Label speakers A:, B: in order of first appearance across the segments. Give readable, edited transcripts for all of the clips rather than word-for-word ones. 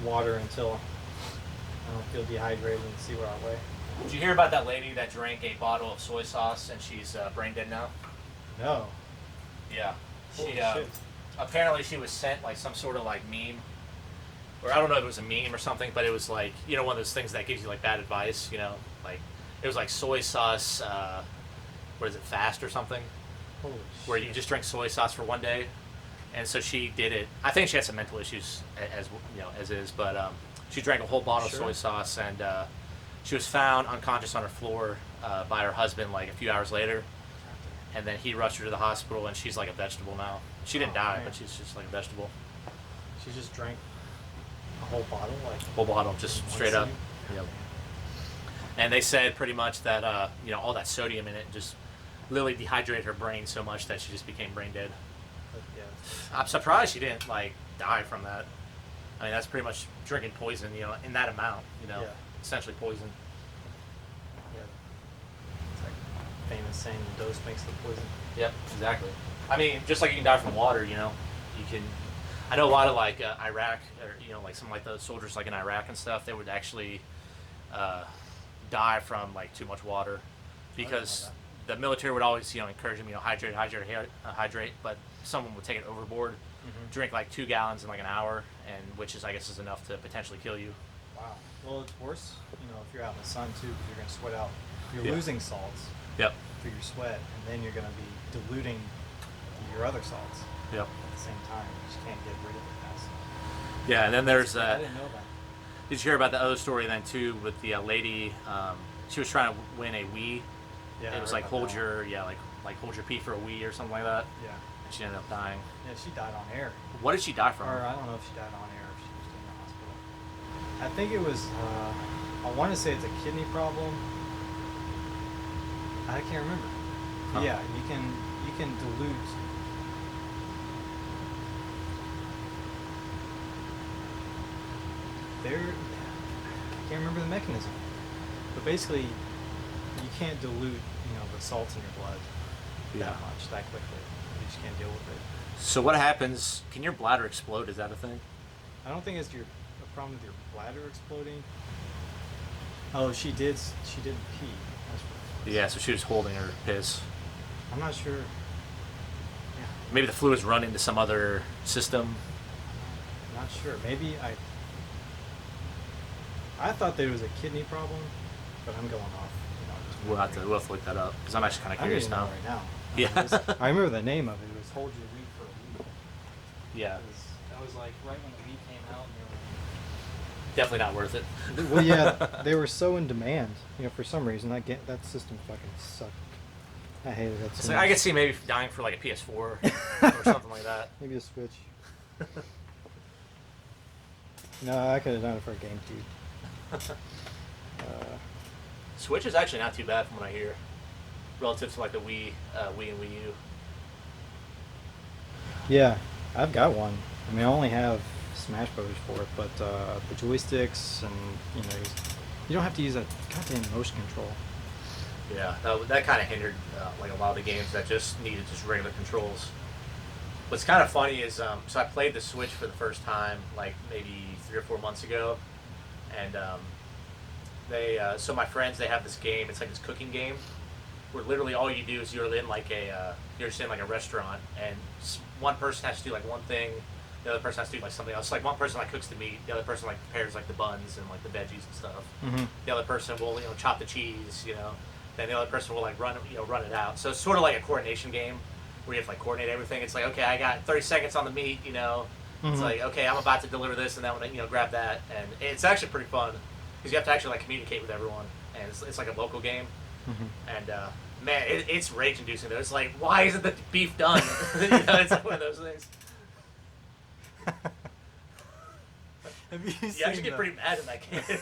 A: water until I don't feel dehydrated and see where I weigh.
B: Did you hear about that lady that drank a bottle of soy sauce and she's brain dead now?
A: No.
B: Yeah.
A: Holy
B: She
A: shit.
B: apparently she was sent like some sort of like meme, or I don't know if it was a meme or something, but it was like, you know, one of those things that gives you like bad advice, you know, like it was like soy sauce, what is it, fast or something,
A: Holy
B: where
A: shit.
B: you just drink soy sauce for one day. And so she did it. I think she had some mental issues as you know, as is, but she drank a whole bottle of soy sauce, and she was found unconscious on her floor by her husband like a few hours later. And then he rushed her to the hospital, and she's like a vegetable now. She didn't die,
A: man.
B: but she's just like a vegetable.
A: She just drank a whole bottle, like
B: Whole bottle, just
A: in one
B: straight up.
A: sitting?
B: Yep. And they said pretty much that you know, all that sodium in it just literally dehydrated her brain so much that she just became brain dead.
A: But, yeah.
B: I'm surprised she didn't like die from that. I mean, that's pretty much drinking poison, you know, in that amount, you know,
A: Yeah.
B: essentially poison.
A: Yeah. It's like famous saying, the dose makes the poison.
B: Yep, exactly. I mean, just like you can die from water, you know, you can. I know a lot of like Iraq, or you know, like some like the soldiers like in Iraq and stuff, they would actually die from like too much water, because the military would always, you know, encourage them, you know, hydrate, but someone would take it overboard, drink like 2 gallons in like an hour, and which is, I guess, is enough to potentially kill you.
A: Wow. Well, it's worse, you know, if you're out in the sun too, because you're going to sweat out. You're
B: Yeah.
A: losing salts
B: Yep.
A: through your sweat, and then you're going to be diluting your other salts
B: Yep.
A: at the same time. You just can't get rid of it fast enough.
B: Yeah, and then there's
A: I didn't know that.
B: Did you hear about the other story then too with the lady? She was trying to win a Wii.
A: Yeah,
B: It was
A: I
B: like
A: heard about
B: hold
A: that.
B: your like hold your pee for a Wii or something like that.
A: Yeah.
B: And she ended up dying.
A: Yeah, she died on air.
B: What did she die from?
A: Or I don't know if she died on air or if she was in the hospital. I think it was, I want to say it's a kidney problem. I can't remember.
B: Huh.
A: Yeah, you can dilute. I can't remember the mechanism. But basically, you can't dilute, you know, the salts in your blood
B: Yeah.
A: that much, that quickly. You just can't deal with it.
B: So what happens? Can your bladder explode? Is that a thing?
A: I don't think it's a problem with your bladder exploding. Oh, she did pee. That's what it was.
B: Yeah. So she was holding her piss.
A: I'm not sure. Yeah,
B: Maybe the fluids run into some other system.
A: I'm not sure. Maybe I thought that it was a kidney problem, but I'm going off. You know, just
B: We'll have to look that up, because I'm actually kind of
A: I don't
B: curious
A: even know
B: now.
A: right now.
B: Yeah.
A: I remember the name of it. It was Hold Your Weed for a Week.
B: Yeah.
A: That was like right when the weed came out.
B: Definitely not worth it.
A: Well, yeah, they were so in demand. You know, for some reason that system fucking sucked. I hated that.
B: So
A: So
B: I
A: much.
B: could see maybe dying for like a PS4 or something like that.
A: Maybe a Switch. No, I could have done it for a GameCube.
B: Switch is actually not too bad from what I hear, relative to like the Wii and Wii U.
A: Yeah, I've got one. I mean, I only have Smash Brothers for it, but the joysticks and you know, you don't have to use that goddamn motion control.
B: Yeah, that kind of hindered like a lot of the games that just needed just regular controls. What's kind of funny is, so I played the Switch for the first time like maybe 3 or 4 months ago, and so my friends, they have this game. It's like this cooking game where literally all you do is you're in like you're just in like a restaurant, and one person has to do like one thing, the other person has to do like something else. Like one person like cooks the meat, the other person like prepares like the buns and like the veggies and stuff.
A: Mm-hmm.
B: The other person will, you know, chop the cheese, you know. Then the other person will like run it out. So it's sort of like a coordination game where you have to like coordinate everything. It's like, okay, I got 30 seconds on the meat, you know. It's
A: Mhm.
B: like, okay, I'm about to deliver this, and then when you know, grab that, and it's actually pretty fun because you have to actually like communicate with everyone, and it's like a local game.
A: Mm-hmm.
B: And man, it's rage inducing though. It's like, why isn't the beef done? You know, it's like one of those things.
A: Have you
B: You actually get pretty mad in that game.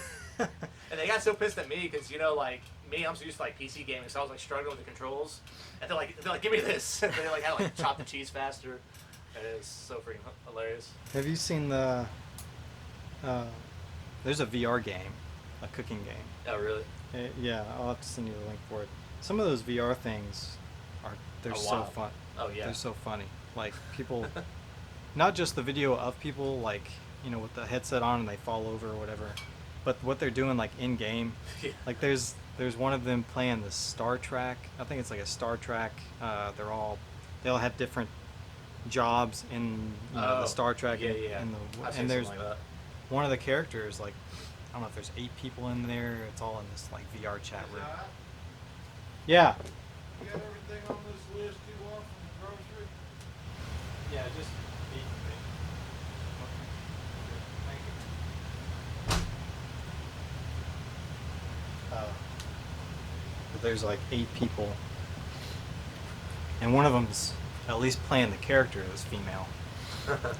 B: And they got so pissed at me because, you know, like me, I'm so used to like PC gaming, so I was like struggling with the controls. And they're like, give me this. And they like had to like chop the cheese faster. And it was so freaking hilarious.
A: Have you seen the? There's a VR game, a cooking game.
B: Oh, really?
A: Yeah, I'll have to send you the link for it. Some of those VR things they're
B: Oh,
A: so
B: wow.
A: fun.
B: Oh, yeah.
A: They're so funny. Like people, not just the video of people like with the headset on and they fall over or whatever. But what they're doing like in game,
B: Yeah.
A: like there's one of them playing the Star Trek. I think it's like a Star Trek. They all have different jobs in the Star Trek.
B: Yeah, yeah. I've seen
A: and there's
B: something like that.
A: one of the characters, like I don't know if there's 8 people in there. It's all in this like VR chat room. Yeah.
C: You got everything on this list you want from the grocery?
A: Yeah, just meat and bacon. Thank you. But there's like 8 people, and one of them's at least playing the character as female,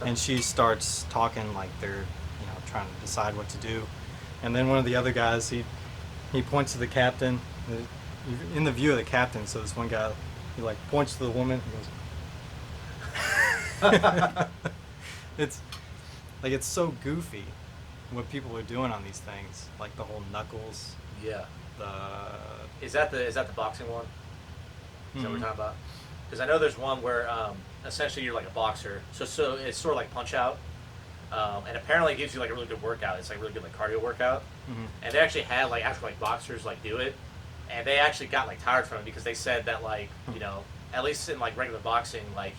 A: and she starts talking like they're trying to decide what to do, and then one of the other guys he points to the captain, in the view of the captain. So this one guy, he like points to the woman. He goes, it's so goofy what people are doing on these things, like the whole knuckles.
B: Yeah.
A: The
B: Is that the boxing one? Is that what we're talking about? Because I know there's one where essentially you're like a boxer, so it's sort of like Punch Out, and apparently it gives you like a really good workout. It's like a really good like cardio workout, and they actually had like actual like boxers like do it, and they actually got like tired from it because they said that like at least in like regular boxing, like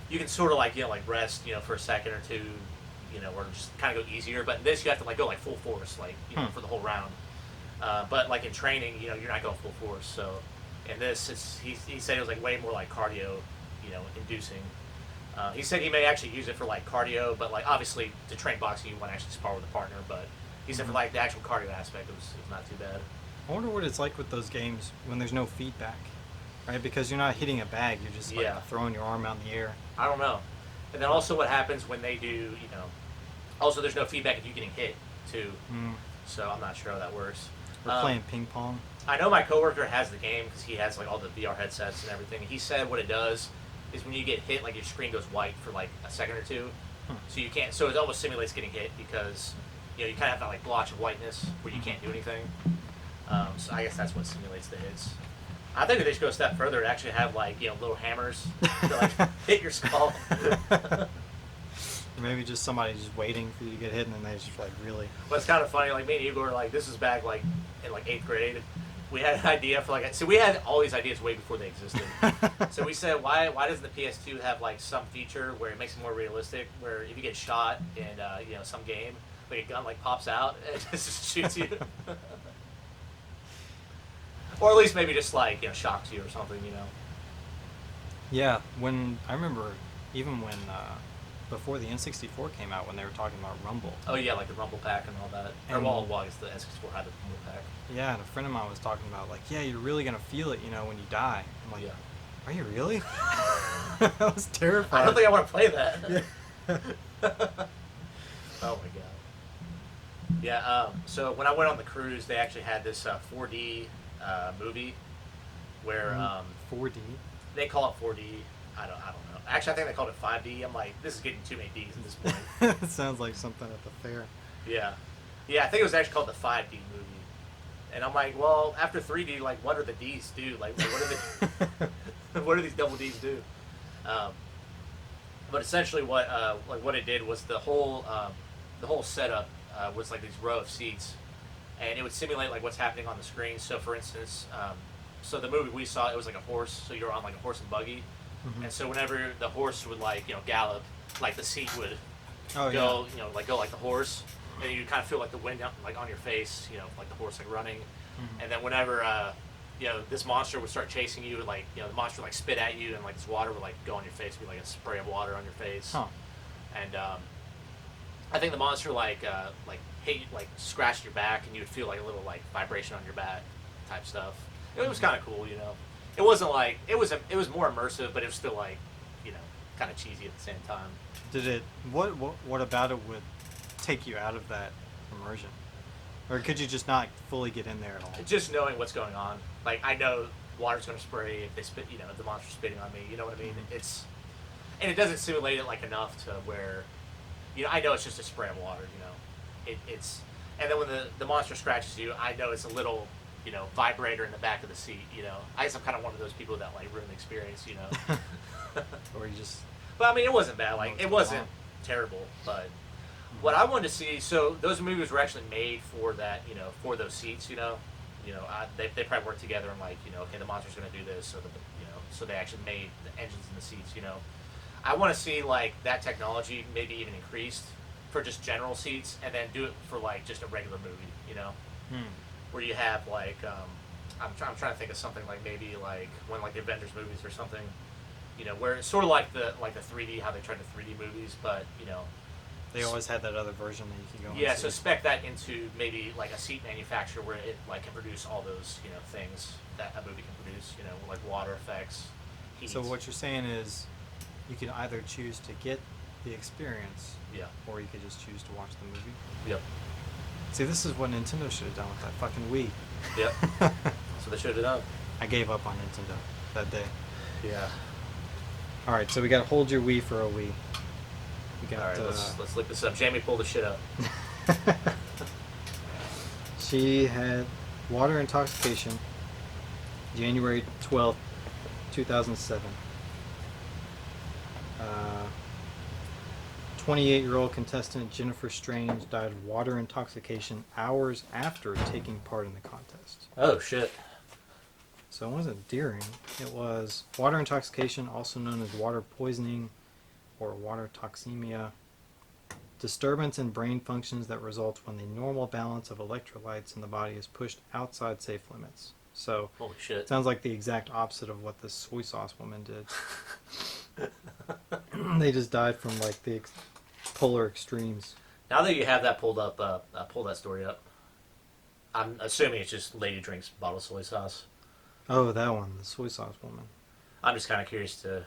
B: you can sort of like like rest for a second or two, or just kind of go easier. But in this you have to like go like full force like for the whole round. But like in training, you're not going full force. So in this, he said it was like way more like cardio, inducing. He said he may actually use it for like cardio, but like obviously to train boxing you want to actually spar with a partner. But he said for like the actual cardio aspect, it was not too bad.
A: I wonder what it's like with those games when there's no feedback, right? Because you're not hitting a bag, you're just like throwing your arm out in the air.
B: I don't know. And then also what happens when they do, also there's no feedback if you're getting hit too. So I'm not sure how that works.
A: We're playing ping pong.
B: I know my coworker has the game because he has like all the VR headsets and everything. He said what it does is when you get hit, like your screen goes white for like a second or two, so you can't. So it almost simulates getting hit because you kind of have that like blotch of whiteness where you can't do anything. So I guess that's what simulates the hits. I think that they should go a step further and actually have like little hammers to like hit your skull.
A: Or maybe just somebody just waiting for you to get hit, and then they just like really.
B: Well, it's kind of funny. Like me and Igor were like, this is back like in like 8th grade. We had an idea for like, so we had all these ideas way before they existed. So we said, why doesn't the PS2 have like some feature where it makes it more realistic, where if you get shot in some game, like a gun like pops out and just shoots you, or at least maybe just like shocks you or something,
A: Yeah, when I remember, even when before the N64 came out, when they were talking about Rumble.
B: Oh yeah, like the Rumble Pack and all that.
A: And,
B: well, I guess the N64 had the Rumble Pack.
A: Yeah, and a friend of mine was talking about like, yeah, you're really gonna feel it, when you die. I'm like, are you really? I was terrified.
B: I don't think I want to play that.
A: Yeah.
B: Oh my god. Yeah. So when I went on the cruise, they actually had this 4D movie where
A: 4D.
B: They call it 4D. I don't know. Actually, I think they called it 5D. I'm like, this is getting too many Ds at this point.
A: It sounds like something at the fair.
B: Yeah. I think it was actually called the 5D movie. And I'm like, well, after 3D, like, what are the Ds do? Like what are the what do these double Ds do? But essentially, what it did was the whole setup was like these row of seats, and it would simulate like what's happening on the screen. So, for instance, so the movie we saw, it was like a horse. So you're on like a horse and buggy, and so whenever the horse would like gallop, like the seat would go go like the horse, and you kind of feel like the wind like on your face, like the horse like running, and then whenever this monster would start chasing you, like the monster would like spit at you, and like this water would like go on your face, be like a spray of water on your face, and I think the monster like hit you, like scratched your back, and you would feel like a little like vibration on your back, type stuff. It was kind of cool, It wasn't like it was more immersive, but it was still like kind of cheesy at the same time.
A: Did it? What about it would take you out of that immersion, or could you just not fully get in there at all?
B: Just knowing what's going on, like I know water's going to spray if they spit, if the monster's spitting on me. You know what I mean? And it doesn't simulate it like enough to where, I know it's just a spray of water. It's and then when the monster scratches you, I know it's a little vibrator in the back of the seat. I guess I'm kind of one of those people that like ruin the experience.
A: Or you just.
B: But I mean, it wasn't bad. Like it wasn't terrible, but what I wanted to see, so those movies were actually made for that, for those seats, they probably worked together and like, okay, the monster's going to do this, so they actually made the engines in the seats, I want to see like that technology maybe even increased for just general seats, and then do it for like just a regular movie,
A: Hmm.
B: where you have like, I'm trying to think of something like maybe like one like the Avengers movies or something, where it's sort of like the 3D, how they tried the 3D movies, but
A: They always had that other version that you could go and
B: yeah,
A: see.
B: so spec that into maybe like a seat manufacturer where it like can produce all those things that a movie can produce, like water effects, heat.
A: So what you're saying is, you can either choose to get the experience,
B: Yeah.
A: or you could just choose to watch the movie.
B: Yep.
A: See, this is what Nintendo should have done with that fucking Wii.
B: Yep. So they should have done.
A: I gave up on Nintendo that day.
B: Yeah.
A: All right, so we got to hold your Wii for a Wii. We got.
B: All right, let's look this up. Jamie, pull the shit up.
A: She had water intoxication, January 12th, 2007. 28-year-old contestant Jennifer Strange died of water intoxication hours after taking part in the contest.
B: Oh shit.
A: So it wasn't during. It was water intoxication, also known as water poisoning or water toxemia. Disturbance in brain functions that results when the normal balance of electrolytes in the body is pushed outside safe limits. So
B: Holy shit.
A: it sounds like the exact opposite of what this soy sauce woman did. They just died from like the polar extremes.
B: Now that you have that pulled up, pull that story up. I'm assuming it's just lady drinks bottled soy sauce.
A: Oh, that one, the soy sauce woman.
B: I'm just kind of curious to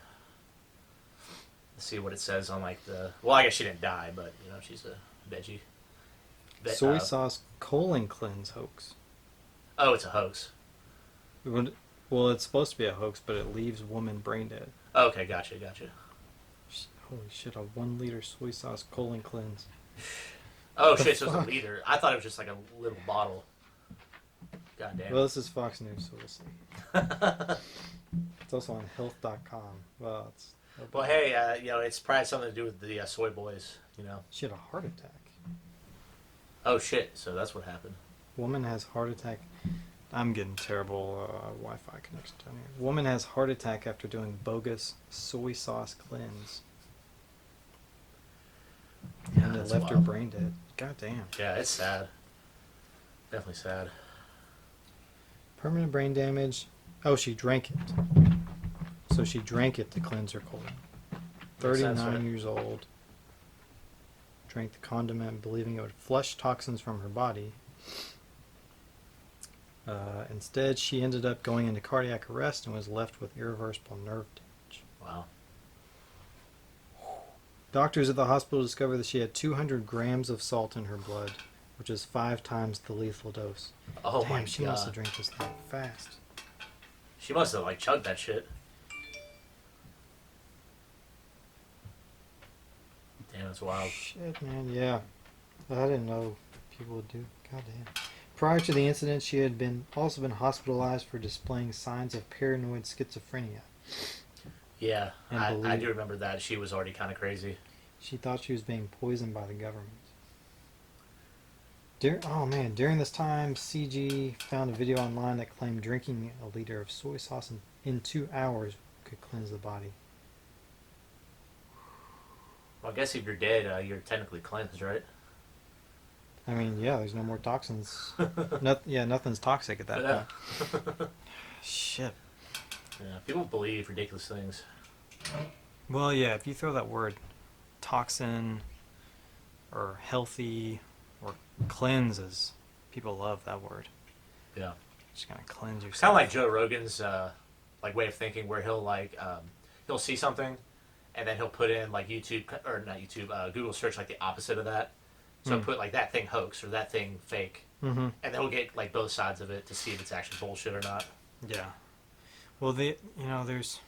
B: see what it says on like the. Well, I guess she didn't die, but she's a veggie.
A: Soy sauce colon cleanse hoax.
B: Oh, it's a hoax.
A: Well, it's supposed to be a hoax, but it leaves woman brain dead.
B: Okay, gotcha.
A: Holy shit, a 1 liter soy sauce colon cleanse.
B: Oh
A: The
B: shit, so it's a
A: fuck?
B: liter. I thought it was just like a little bottle. God damn.
A: Well, this is Fox News, so we'll see. It's also on health.com. Well, it's.
B: Well, hey, it's probably something to do with the soy boys,
A: She had a heart attack.
B: Oh shit, so that's what happened.
A: Woman has heart attack. I'm getting terrible Wi-Fi connection down here. Woman has heart attack after doing bogus soy sauce cleanse.
B: Yeah,
A: And it
B: that's
A: left her
B: wild.
A: brain dead. God damn.
B: Yeah, it's sad. Definitely sad.
A: Permanent brain damage. Oh, she drank it. So she drank it to cleanse her colon.
B: Makes sense,
A: 39
B: right?
A: years old. Drank the condiment believing it would flush toxins from her body. Instead, she ended up going into cardiac arrest and was left with irreversible nerve damage.
B: Wow.
A: Doctors at the hospital discovered that she had 200 grams of salt in her blood, which is 5 times the lethal dose.
B: Oh
A: Damn,
B: my
A: she
B: god.
A: must have drank this thing fast.
B: She must have like chugged that shit. Damn, that's wild.
A: Shit, man, yeah. I didn't know people would do. Goddamn. Prior to the incident, she had also been hospitalized for displaying signs of paranoid schizophrenia.
B: Yeah,
A: And
B: I
A: believe-
B: do remember that. She was already kind of crazy.
A: She thought she was being poisoned by the government. During this time, CG found a video online that claimed drinking a liter of soy sauce in 2 hours could cleanse the body.
B: Well, I guess if you're dead, you're technically cleansed, right?
A: I mean, yeah, there's no more toxins. Nothing's toxic at that
B: Yeah.
A: point. Shit.
B: Yeah, people believe ridiculous things.
A: Well, yeah, if you throw that word toxin or healthy or cleanses, people love that word.
B: Yeah.
A: Just gonna cleanse yourself.
B: It's kind of like Joe Rogan's like way of thinking, where he'll he'll see something, and then he'll put in like YouTube or not YouTube, Google search like the opposite of that. So put like that thing hoax or that thing fake,
A: Mm-hmm.
B: and then he'll get like both sides of it to see if it's actually bullshit or not.
A: Yeah. Well, there's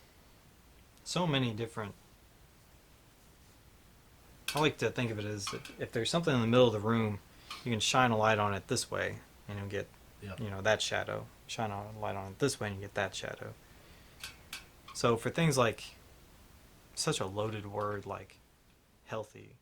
A: so many different. I like to think of it as if there's something in the middle of the room, you can shine a light on it this way, and you'll get,
B: Yep.
A: that shadow. Shine a light on it this way, and you get that shadow. So for things like such a loaded word like healthy,